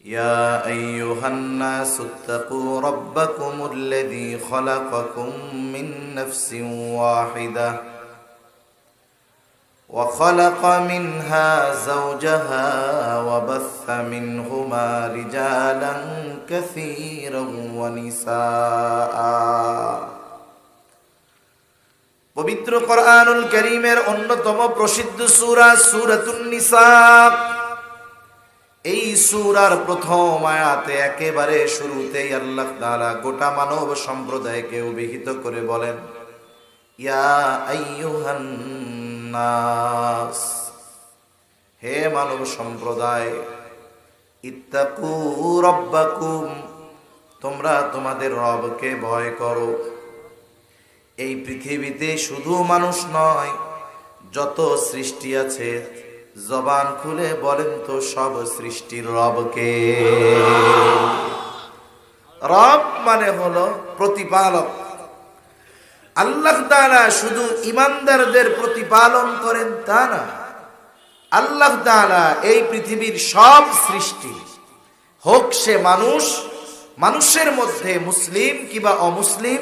يا أيها الناس اتقوا ربكم الذي خلقكم من نفس واحدة وخلق منها زوجها وبث منهما رجالا كثيرا ونساء পবিত্র কোরআনুল কারীমের অন্যতম প্রসিদ্ধ সূরা সূরাতুন নিসা। এই সূরার প্রথম আয়াতে একেবারে শুরুতেই আল্লাহ তাআলা গোটা মানব সম্প্রদায়কে অভিহিত করে বলেন, ইয়া আইয়ুহান নাস, হে মানব সম্প্রদায়, ইত্তাকু রাব্বাকুম, তোমরা তোমাদের রবকে ভয় করো। এই পৃথিবীতে শুধু মানুষ নয়, যত সৃষ্টি আছে, জবান খুলে বলেন তো সব সৃষ্টির রবকে। রব মানে হলো প্রতিপালক। আল্লাহ তাআলা শুধু ঈমানদারদের প্রতিপালন করেন তা না, আল্লাহ তাআলা এই পৃথিবীর সব সৃষ্টি, হোক সে মানুষ, মানুষের মধ্যে মুসলিম কিংবা অমুসলিম,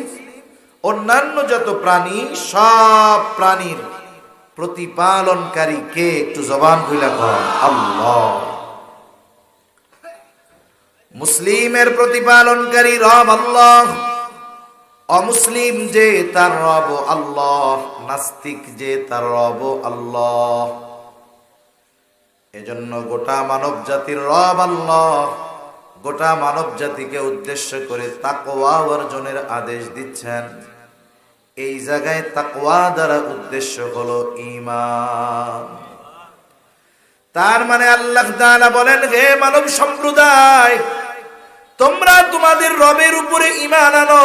অন্যান্য যত প্রাণী, সব প্রাণীর প্রতিপালনকারী কে? একটু জবান খুলে বল, আল্লাহ। মুসলিমের প্রতিপালনকারী রব আল্লাহ, অমুসলিম যে তার রব আল্লাহ, নাস্তিক যে তার রব আল্লাহ। এজন্য গোটা মানব জাতির রব আল্লাহ। গোটা মানব জাতিকে উদ্দেশ্য করে তাকওয়া অর্জনের আদেশ দিচ্ছেন। এই জায়গায় তাকওয়া দ্বারা উদ্দেশ্য হলো ঈমান। তার মানে আল্লাহ তাআলা বলেন, হে মানব সম্প্রদায়, তোমরা তোমাদের রবের উপরে ঈমান আনো।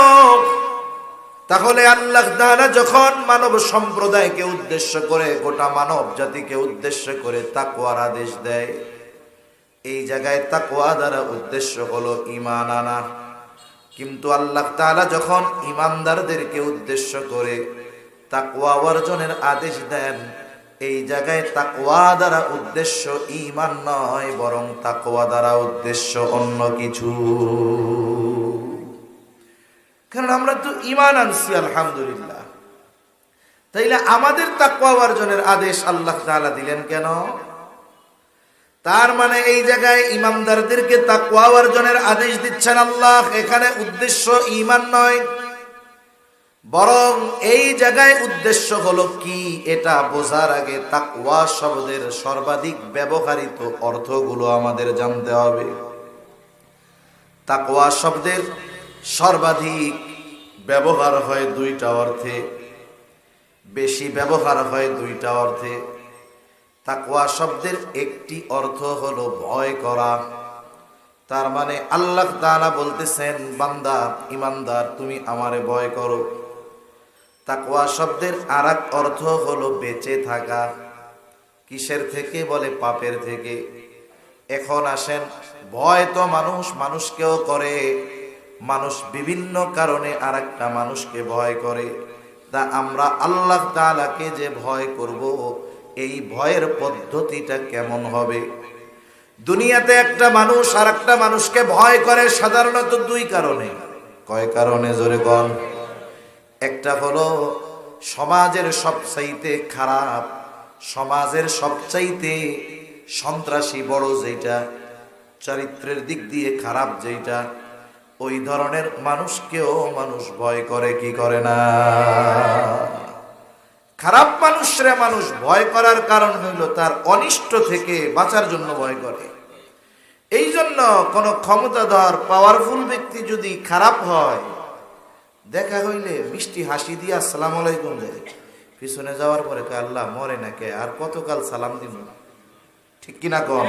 তাহলে আল্লাহ তাআলা যখন মানব সম্প্রদায়কে উদ্দেশ্য করে, গোটা মানব জাতিকে উদ্দেশ্য করে তাকওয়ার আদেশ দেয়, এই জায়গায় তাকওয়া দ্বারা উদ্দেশ্য হলো ঈমান আনা। কিন্তু আল্লাহ তাআলা যখন ঈমানদারদেরকে উদ্দেশ্য করে তাকওয়া অর্জনের আদেশ দেন, এই জায়গায় তাকওয়া দ্বারা উদ্দেশ্য ঈমান নয়, বরং তাকওয়া দ্বারা উদ্দেশ্য অন্য কিছু। কারণ আমরা তো ঈমান আনছি আলহামদুলিল্লাহ, তাইলে আমাদের তাকওয়া অর্জনের আদেশ আল্লাহ তাআলা দিলেন কেন? তার মানে এই জায়গায় ঈমানদারদেরকে তাকওয়া অর্জনের আদেশ দিচ্ছেন আল্লাহ, এখানে উদ্দেশ্য ঈমান নয়, বরং এই জায়গায় উদ্দেশ্য হলো কি, এটা বোঝার আগে তাকওয়া শব্দের সর্বাধিক ব্যবহৃত অর্থগুলো আমাদের জানতে হবে। তাকওয়া শব্দের সর্বাধিক ব্যবহার হয় দুইটা অর্থে, বেশি ব্যবহার হয় দুইটা অর্থে। তাকওয়া শব্দের একটি অর্থ হলো ভয় করা। তার মানে আল্লাহ তাআলা বলতেছেন, বান্দা, ঈমানদার, তুমি আমারে ভয় করো। তাকওয়া শব্দের আরেক অর্থ হলো বেঁচে থাকা। কিসের থেকে? বলে পাপের থেকে। এখন আসেন, ভয় তো মানুষকেও করে, মানুষ বিভিন্ন কারণে আরেকটা মানুষকে ভয় করে। তা আমরা আল্লাহ তাআলাকে যে ভয় করব, এই ভয়ের পদ্ধতিটা কেমন হবে? দুনিয়াতে একটা মানুষ আর একটা মানুষকে ভয় করে সাধারণত দুই কারণে। কয় কারণে? জোরে বল। একটা হলো সমাজের সবচাইতে খারাপ, সমাজের সবচাইতে সন্ত্রাসী বড় যেটা, চরিত্রের দিক দিয়ে খারাপ যেটা, ওই ধরনের মানুষকেও মানুষ ভয় করে, কি করে না? খারাপ মানুষরে মানুষ ভয় করার কারণ হইল তার অনিষ্ট থেকে বাঁচার জন্য ভয় করে। এই জন্য কোন ক্ষমতাধর পাওয়ারফুল ব্যক্তি যদি খারাপ হয়, দেখা হইলে মিষ্টি হাসি দিয়ে আসসালামু আলাইকুম দেয়, পিছনে যাওয়ার পরে আল্লাহ মরে নাকি আর কতকাল সালাম দিব, ঠিক কিনা কম?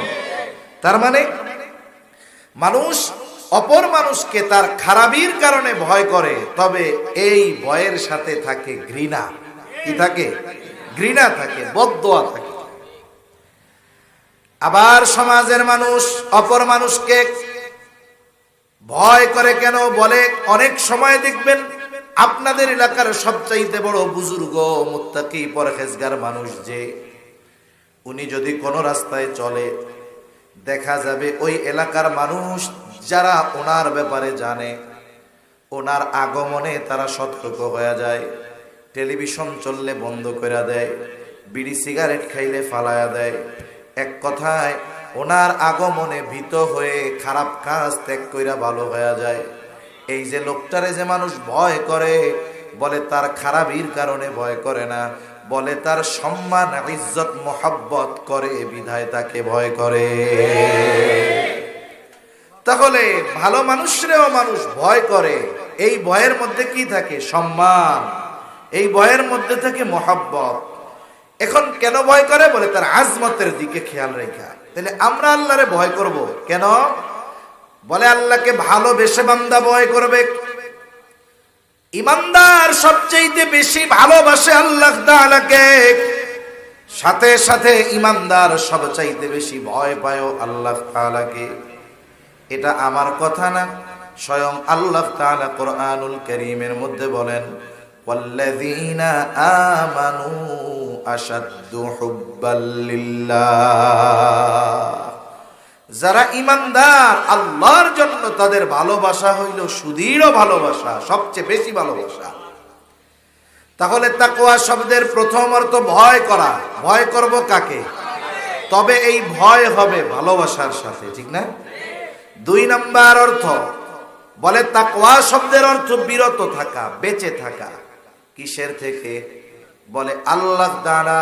তার মানে মানুষ অপর মানুষকে তার খারাপির কারণে ভয় করে, তবে এই ভয়ের সাথে থাকে ঘৃণা। কি থাকে? ঘৃণা থাকে, বদদোয়া থাকে। আবার সমাজের মানুষ অপর মানুষকে ভয় করে কেন? বলে অনেক সময় দেখবেন আপনাদের এলাকার সবচাইতে বড় বুজুর্গ মুত্তাকি পরহেজগার মানুষ যে, উনি যদি কোনো রাস্তায় চলে, দেখা যাবে ওই এলাকার মানুষ যারা ওনার ব্যাপারে জানে, ওনার আগমনে তারা সতর্ক হয়ে যায়, টেলিভিশন চললে বন্ধ করে দেয়, বিড়ি সিগারেট খাইলে ফালায়া দেয়। এক কথায় ওনার আগমনে ভীত হয়ে খারাপ কাজ ত্যাগ কইরা ভালো হয়ে যায়। এই যে লোকটারে যে মানুষ ভয় করে, বলে তার খারাপির কারণে ভয় করে না, বলে তার সম্মান ইজ্জত মোহাব্বত করে বিধায় তাকে ভয় করে। তাহলে ভালো মানুষরেও মানুষ ভয় করে। এই ভয়ের মধ্যে কি থাকে? সম্মান। এই ভয়ের মধ্যে থাকে মোহাব্বত। এখন কেন ভয় করে? বলে তার আজমতের দিকে খেয়াল রেখা। তাহলে আমরা আল্লাহরে ভয় করব কেন? বলে আল্লাহকে ভালোবেসে বান্দা ভয় করবে। ইমানদার সবচেয়ে বেশি ভালোবাসে আল্লাহ তাআলাকে, সাথে সাথে ইমানদার সবচাইতে বেশি ভয় পায় আল্লাহ তাআলাকে। এটা আমার কথা না, স্বয়ং আল্লাহ তাআলা কোরআনুল কারীমের মধ্যে বলেন, ওয়াল্লাযীনা আমানু আশাদ্দু হুব্বাল লিল্লাহ। যারা ইমানদার আল্লাহর জন্য তাদের ভালোবাসা হইল সুদৃঢ় ভালোবাসা, সবচেয়ে বেশি ভালোবাসা। তাহলে তাকওয়া শব্দের প্রথম অর্থ ভয় করা। ভয় করব কাকে? তবে এই ভয় হবে ভালোবাসার সাথে, ঠিক না? দুই নাম্বার অর্থ বলে তাকওয়া শব্দের অর্থ বিরত থাকা, বেঁচে থাকা। কিসের থেকে? বলে আল্লাহ দ্বারা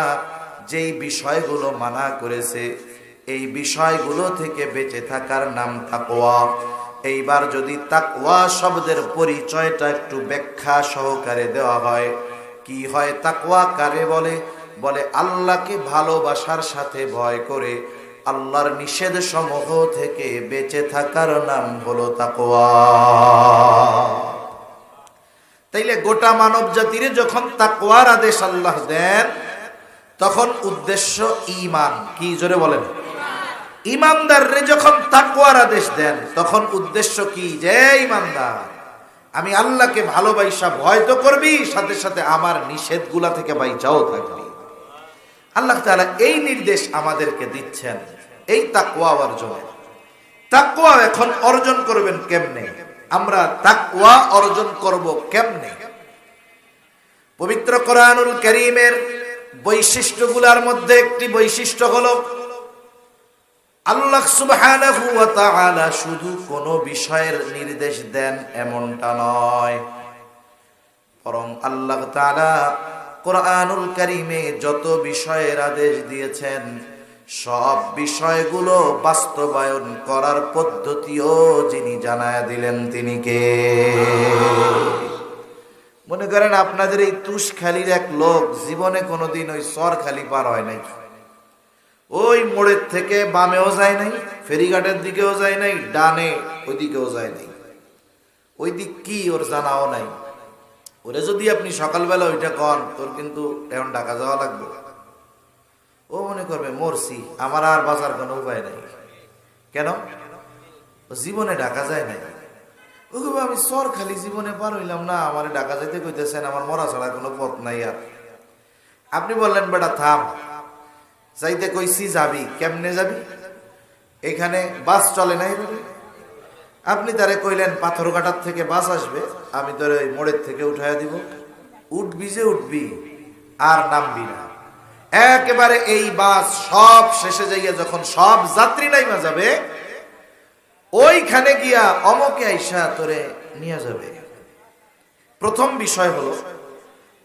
যেই বিষয়গুলো মানা করেছে এই বিষয়গুলো থেকে বেঁচে থাকার নাম তাকওয়া। এইবার যদি তাকওয়া শব্দের পরিচয়টা একটু ব্যাখ্যা সহকারে দেওয়া হয়, কি হয় তাকওয়া কারে বলে? বলে আল্লাহকে ভালোবাসার সাথে ভয় করে আল্লাহর নিষেধ সমূহ থেকে বেঁচে থাকার নাম হলো তাকওয়া। তাইলে গোটা মানব জাতির যখন তাকওয়ার আদেশ আল্লাহ দেন তখন উদ্দেশ্য ঈমান। কি জোরে বলেন? ঈমানদাররে যখন তাকওয়ার আদেশ দেন তখন উদ্দেশ্য কি? যে ঈমানদার আমি আল্লাহকে ভালোবাসা ভয় তো করবি, সাথে সাথে আমার নিষেধগুলা থেকে বাইচাও থাকবি। আল্লাহ তাআলা এই নির্দেশ আমাদেরকে দিচ্ছেন এই তাকওয়া অর্জনের। তাকওয়া এখন অর্জন করবেন কেমনে? আমরা তাকওয়া অর্জন করব কেমনে? পবিত্র কোরআনুল কারীমের বৈশিষ্ট্যগুলোর মধ্যে একটি বৈশিষ্ট্য হলো আল্লাহ সুবহানাহু ওয়া তাআলা শুধু কোনো বিষয়ের নির্দেশ দেন এমনটা নয়, বরং আল্লাহ তাআলা কোরআনুল কারীমে যত বিষয়ের আদেশ দিয়েছেন সব বিষয়গুলো বাস্তবায়ন করার পদ্ধতিও যিনি জানায়া দিলেন তিনি কে? মনে করেন আপনাদের এই তুষখালীর এক লোক জীবনে কোনোদিন ওই সরখালি পার হয় নাই, ওই মোড়ের থেকে বামেও যায় নাই, ফেরিঘাটের দিকেও যায় নাই, ডানে ওই দিকেও যায় নাই। ওই দিক কি ওর জানাও নাই। ওরে যদি আপনি সকালবেলা ওইটা কন, তোর কিন্তু এখন ঢাকা যাওয়া লাগবে, ও মনে করবে মরছি, আমার আর বাঁচার কোনো উপায় নাই। কেন? জীবনে ঢাকা যায় নাই। ও আমি সর খালি জীবনে পার হইলাম না, আমার ঢাকা যাইতে কইতেছেন, আমার মরা ছাড়া কোনো পথ নাই। আর আপনি বললেন বেটা থাম, যাইতে কইছি যাবি, কেমনে যাবি? এখানে বাস চলে নাই বলে আপনি তারে কইলেন পাথরঘাটার থেকে বাস আসবে, আমি তোর ওই মোড়ের থেকে উঠাইয়া দিব। উঠবি যে উঠবি, আর নামবি না। একেবারে এই বাস সব শেষে যাইয়া যখন সব যাত্রী নাইমা যাবে, ওইখানে গিয়া অমকে আইসা তোরে নিয়ে যাবে। প্রথম বিষয় হলো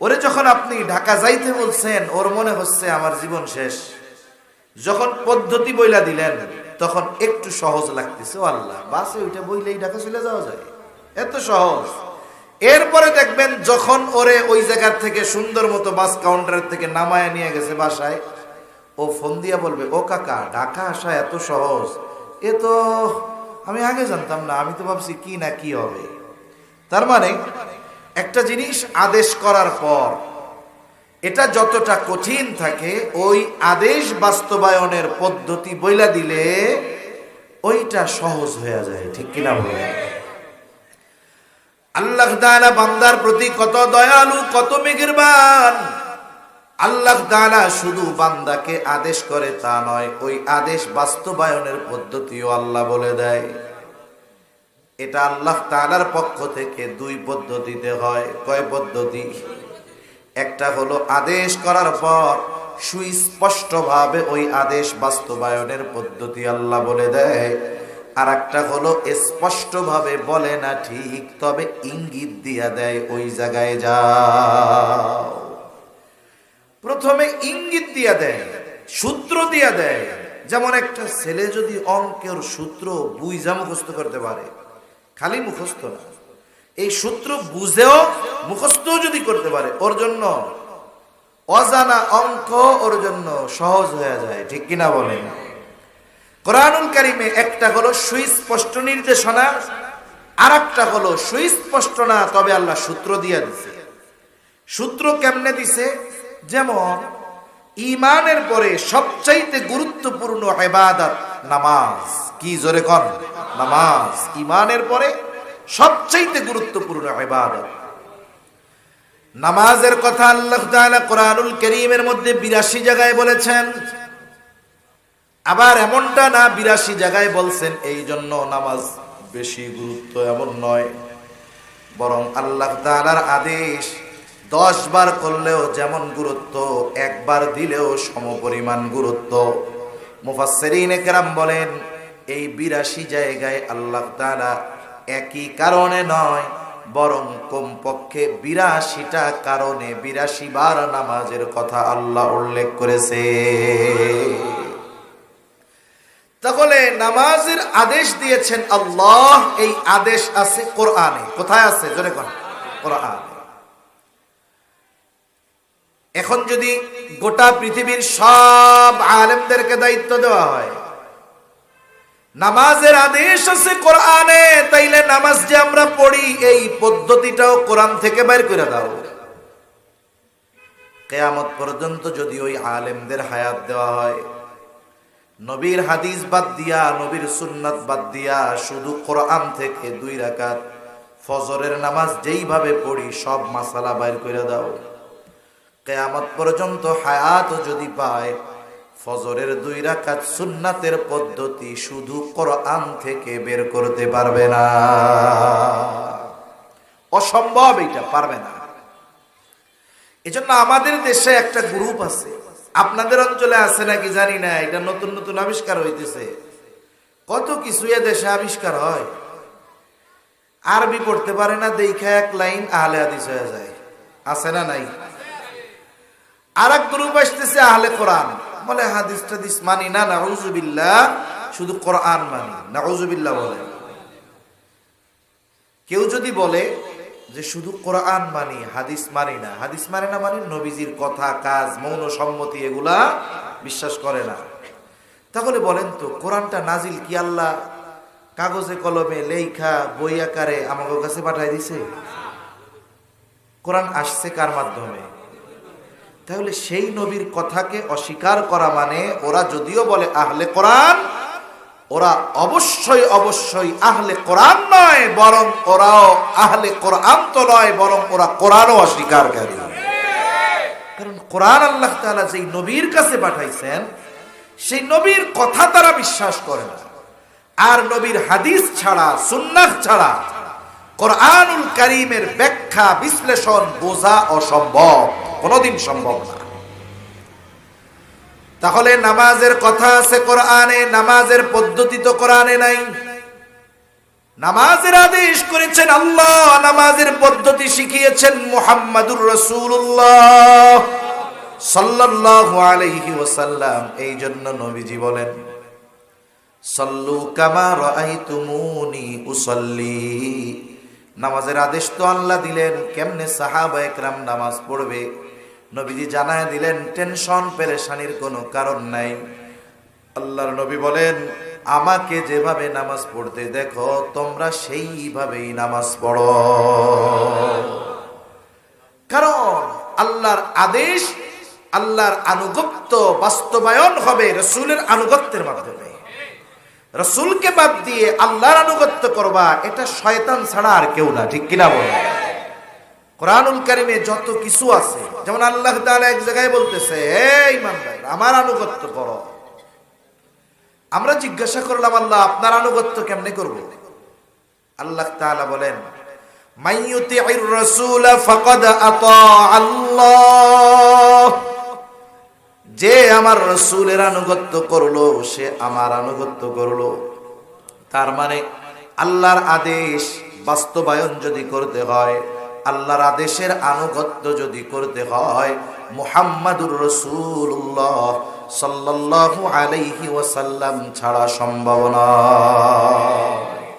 ওরে যখন আপনি ঢাকা যাইতে বলছেন, ওর মনে হচ্ছে আমার জীবন শেষ। যখন পদ্ধতি বইলা দিলেন তখন একটু সহজ লাগতেছে, ও আল্লাহ বাসে ওইটা বইলেই ঢাকা চলে যাওয়া যায়, এত সহজ। এরপরে দেখবেন যখন ওরে ওই জায়গার থেকে সুন্দর মতো বাস কাউন্টারের থেকে নামায় নিয়ে গেছে বাসায়, ও ফোন দিয়া বলবে, ও কাকা ঢাকা আসা এত সহজ, এ তো আমি আগে জানতাম না, আমি তো ভাবছি কি না কি হবে। তার মানে একটা জিনিস আদেশ করার পর এটা যতটা কঠিন থাকে, ওই আদেশ বাস্তবায়নের পদ্ধতি বইলা দিলে ওইটা সহজ হয়ে যায়, ঠিক কিনা বলে? আল্লাহ তাআলা বান্দার প্রতি কত দয়ালু, কত মেহেরবান। আল্লাহ তাআলা শুধু বান্দাকে আদেশ করে তা নয়, ওই আদেশ বাস্তবায়নের পদ্ধতিও আল্লাহ বলে দেয়। এটা আল্লাহ তাআলার পক্ষ থেকে দুই পদ্ধতিতে হয়। কয় পদ্ধতি? একটা হলো আদেশ করার পর সুস্পষ্টভাবে ওই আদেশ বাস্তবায়নের পদ্ধতি আল্লাহ বলে দেয়, আর একটা হলো স্পষ্টভাবে বলে না ঠিক, তবে ইঙ্গিত দিয়া দেয় ওই জায়গায় যাও। প্রথমে ইঙ্গিত দিয়া দেয়, সূত্র দিয়া দেয়। যেমন একটা ছেলে যদি অঙ্কের সূত্র বুঝা মুখস্থ করতে পারে, খালি মুখস্থ না, এই সূত্র বুঝেও মুখস্থ যদি করতে পারে, ওর জন্য অজানা অঙ্ক ওর জন্য সহজ হয়ে যায়। ঠিক কিনা বলেন? কোরআনুল কারীমে একটা হলো সুস্পষ্ট নির্দেশনা, আর একটা হলো সুস্পষ্ট না, তবে আল্লাহ সূত্র দিয়ে দিছে। সূত্র কেমনে দিছে? যেমন ঈমানের পরে সবচাইতে গুরুত্বপূর্ণ ইবাদত নামাজ। কি জোরে কোন? নামাজ ঈমানের পরে সবচাইতে গুরুত্বপূর্ণ ইবাদত। নামাজের কথা আল্লাহ তাআলা কোরআনুল কারীমের মধ্যে 82 জায়গায় বলেছেন। আবার এমনটা না 82 জায়গায় বলছেন এই জন্য নামাজ বেশি গুরুত্ব, এমন নয়। বরং আল্লাহ তাআলার আদেশ 10 বার করলেও যেমন গুরুত্ব, একবার দিলেও সমপরিমাণ গুরুত্ব। মুফাসসিরিনে কেরাম বলেন এই 82 জায়গায় আল্লাহ তাআলা একই কারণে নয়, বরং কমপক্ষে 82টা কারণে 82 বার নামাজের কথা আল্লাহ উল্লেখ করেছে। তাহলে নামাজের আদেশ দিয়েছেন আল্লাহ, এই আদেশ আছে কোরআনে। কোথায় আছে? জোরে কোন? কোরআনে। এখন যদি গোটা পৃথিবীর সব আলেমদেরকে দায়িত্ব দেওয়া হয়, নামাজের আদেশ আছে কোরআনে, তাইলে নামাজ যে আমরা পড়ি এই পদ্ধতিটাও কোরআন থেকে বের করে দাও। কিয়ামত পর্যন্ত যদি ওই আলেমদের হায়াত দেওয়া হয়, নবীর হাদিস বাদ দিয়া, নবীর সুন্নাত বাদ দিয়া, শুধু কোরআন থেকে 2 রাকাত ফজরের নামাজ যেইভাবে পড়ি সব মাসালা বের করে দাও, কিয়ামত পর্যন্ত হায়াত যদি পায়, ফজরের 2 রাকাত সুন্নাতের পদ্ধতি শুধু কোরআন থেকে বের করতে পারবে না। অসম্ভব, এটা পারবে না। এজন্য আমাদের দেশে একটা গ্রুপ আছে, আপনাদের অঞ্চলে আছে নাকি জানি না, এটা নতুন নতুন আবিষ্কার হইতেছে। কত কিছু এ দেশে আবিষ্কার হয়, আরবি পড়তে পারে না দেখা এক লাইন আহলে হাদিস হয়ে যায়। আছে না নাই? আর এক গ্রুপ আসতেছে আহলে কোরআন, বলে হাদিস টাদিস মানি না, নাউজুবিল্লাহ, শুধু কোরআন মানি। নাউজুবিল্লাহ বলে। কেউ যদি বলে যে শুধু কোরআন মানি, হাদিস মানি না, হাদিস মানে না মানে নবীজির কথা, কাজ, মৌন সম্মতি এগুলা বিশ্বাস করে না, তাহলে বলেন তো কোরআনটা নাজিল কি আল্লাহ কাগজে কলমে লেখা বই আকারে আমাদের কাছে পাঠাই দিছে? কোরআন আসছে কার মাধ্যমে? তাহলে সেই নবীর কথাকে অস্বীকার করা মানে, ওরা যদিও বলে আহলে কোরআন, ওরা অবশ্যই অবশ্যই আহলে কোরআন নয়, বরং ওরাও আহলে কোরআন তো নয়, বরং ওরা কোরআনও অস্বীকারকারী। কারণ কোরআন আল্লাহ তাআলা যেই নবীর কাছে পাঠাইছেন, সেই নবীর কথা তারা বিশ্বাস করে না। আর নবীর হাদিস ছাড়া, সুন্নাহ ছাড়া কোরআনুল কারীমের ব্যাখ্যা বিশ্লেষণ বোঝা অসম্ভব, কোনোদিন সম্ভব না। তাহলে নামাজের কথা আছে কোরআনে, নামাজের পদ্ধতি তো কোরআনে নাই। নামাজের আদেশ করেছেন আল্লাহ, নামাজের পদ্ধতি শিখিয়েছেন মুহাম্মাদুর রাসূলুল্লাহ সাল্লাল্লাহু আলাইহি ওয়াসাল্লাম। এই জন্য নবীজি বলেন, সাল্লু কামা রাআইতুমুনি উসাল্লি। নামাজের আদেশ তো আল্লাহ দিলেন, কেমনে সাহাবায়ে কেরাম নামাজ পড়বে নবীজি জানায় দিলেন। টেনশন পেরেশানির কোনো কারণ নাই। আল্লাহর নবী বলেন, আমাকে যেভাবে নামাজ পড়তে দেখো তোমরা সেইভাবেই নামাজ পড়ো। কারণ আল্লাহর আদেশ, আল্লাহর আনুগত্য বাস্তবায়ন হবে রাসূলের আনুগত্যের মাধ্যমে। রাসূলকে বাদ দিয়ে আল্লাহর আনুগত্য করবা, এটা শয়তান ছাড়া আর কেউ না। ঠিক কিনা বলে? কোরআনুল কারীমে যত কিছু আছে, যেমন আল্লাহ তাআলা এক জায়গায় বলতেছে, হে ঈমানদার আমার আনুগত্য করো। আমরা জিজ্ঞাসা করলাম, আল্লাহ আপনার আনুগত্য কেমনে করব? আল্লাহ তাআলা বলেন, মাইয়ুতি'ইর রাসূল ফাকাদ আতা আল্লাহ, যে আমার রাসূলের আনুগত্য করলো সে আমার আনুগত্য করলো। তার মানে আল্লাহর আদেশ বাস্তবায়ন যদি করতে হয়, আল্লাহর আদেশের আনুগত্য যদি করতে হয়, মুহাম্মাদুর রাসূলুল্লাহ সাল্লাল্লাহু আলাইহি ওয়াসাল্লাম ছাড়া সম্ভব নয়।